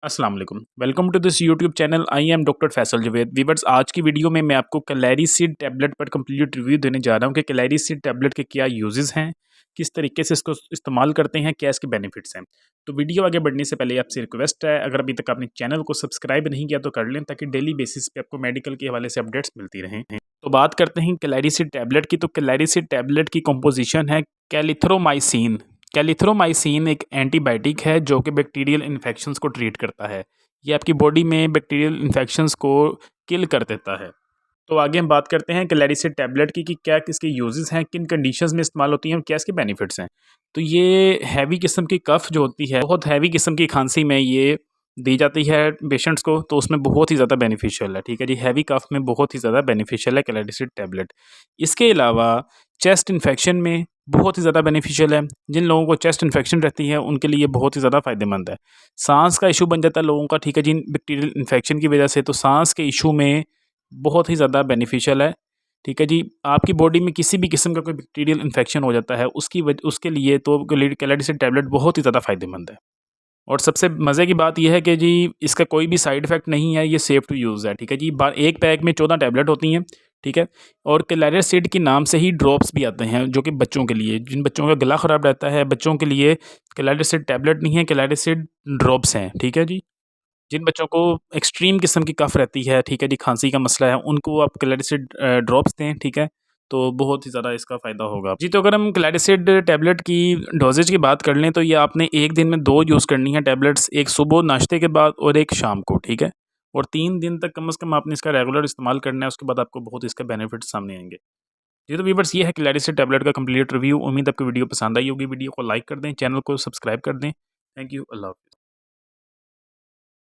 अस्सलाम वालेकुम। Welcome to this YouTube channel. I am doctor Faisal Javed. Viewers, आज की वीडियो में मैं आपको क्लैरिसिड टैबलेट पर कंप्लीट रिव्यू देने जा रहा हूँ कि क्लैरिसिड टैबलेट के क्या यूजेस हैं, किस तरीके से इसको इस्तेमाल करते हैं, क्या इसके बेनिफिट्स हैं। तो वीडियो आगे बढ़ने से पहले आपसे रिक्वेस्ट है, अगर अभी तक आपने चैनल को सब्सक्राइब नहीं किया तो कर लें, ताकि डेली बेसिस पे आपको मेडिकल के हवाले से अपडेट्स मिलती रहें। तो बात करते हैं क्लैरिसिड टैबलेट की। तो क्लैरिसिड टैबलेट की कंपोजिशन है कैलिथ्रोमाइसिन। कैलिथ्रोमाइसिन एक एंटीबायोटिक है जो कि बैक्टीरियल इन्फेक्शंस को ट्रीट करता है। ये आपकी बॉडी में बैक्टीरियल इन्फेक्शंस को किल कर देता है। तो आगे हम बात करते हैं क्लैरिसिड टैबलेट की कि क्या किसके यूजेस हैं, किन कंडीशंस में इस्तेमाल होती हैं और क्या इसके बेनिफिट्स हैं। तो ये हैवी किस्म की कफ जो होती है, बहुत हैवी किस्म की खांसी में ये दी जाती है पेशेंट्स को, तो उसमें बहुत ही ज़्यादा बेनिफिशियल है। ठीक है जी, हैवी कफ में बहुत ही ज़्यादा बेनिफिशियल है क्लैरिसिड टैबलेट। इसके अलावा चेस्ट इन्फेक्शन में बहुत ही ज़्यादा बेनिफिशियल है। जिन लोगों को चेस्ट इन्फेक्शन रहती है उनके लिए बहुत ही ज़्यादा फ़ायदेमंद है। सांस का इशू बन जाता है लोगों का, ठीक है जी, बैक्टीरियल इन्फेक्शन की वजह से, तो सांस के इशू में बहुत ही ज़्यादा बेनिफिशियल है। ठीक है जी, आपकी बॉडी में किसी भी किस्म का कोई बैक्टीरियल इन्फेक्शन हो जाता है उसके लिए तो क्लैरिसिड टैबलेट बहुत ही ज़्यादा फ़ायदेमंद है। और सबसे मज़े की बात ये है कि जी इसका कोई भी साइड इफ़ेक्ट नहीं है, ये सेफ़ टू यूज़ है। ठीक है जी, एक पैक में 14 टैबलेट होती हैं। ठीक है। और क्लैरिसिड के नाम से ही ड्रॉप्स भी आते हैं जो कि बच्चों के लिए, जिन बच्चों का गला ख़राब रहता है, बच्चों के लिए क्लैरिसिड टैबलेट नहीं है, क्लैरिसिड ड्रॉप्स हैं। ठीक है जी। जिन बच्चों को एक्सट्रीम किस्म की कफ़ रहती है, ठीक है जी, खांसी का मसला है, उनको आप क्लैरिसिड ड्रॉप्स दें। ठीक है। तो बहुत ही ज़्यादा इसका फ़ायदा होगा जी। तो अगर हम क्लैरिसिड टैबलेट की डोजेज की बात कर लें तो ये आपने एक दिन में 2 यूज़ करनी है टैबलेट्स, एक सुबह नाश्ते के बाद और एक शाम को। ठीक है। और 3 दिन तक कम से कम आपने इसका रेगुलर इस्तेमाल करना है, उसके बाद आपको बहुत इसके बेनिफिट सामने आएंगे जी। तो व्यूअर्स, ये है क्लैरिसिड टैबलेट का कंप्लीट रिव्यू। उम्मीद आपको वीडियो पसंद आई होगी। वीडियो को लाइक कर दें, चैनल को सब्सक्राइब कर दें। Thank you. अल्लाह हाफ़िज़।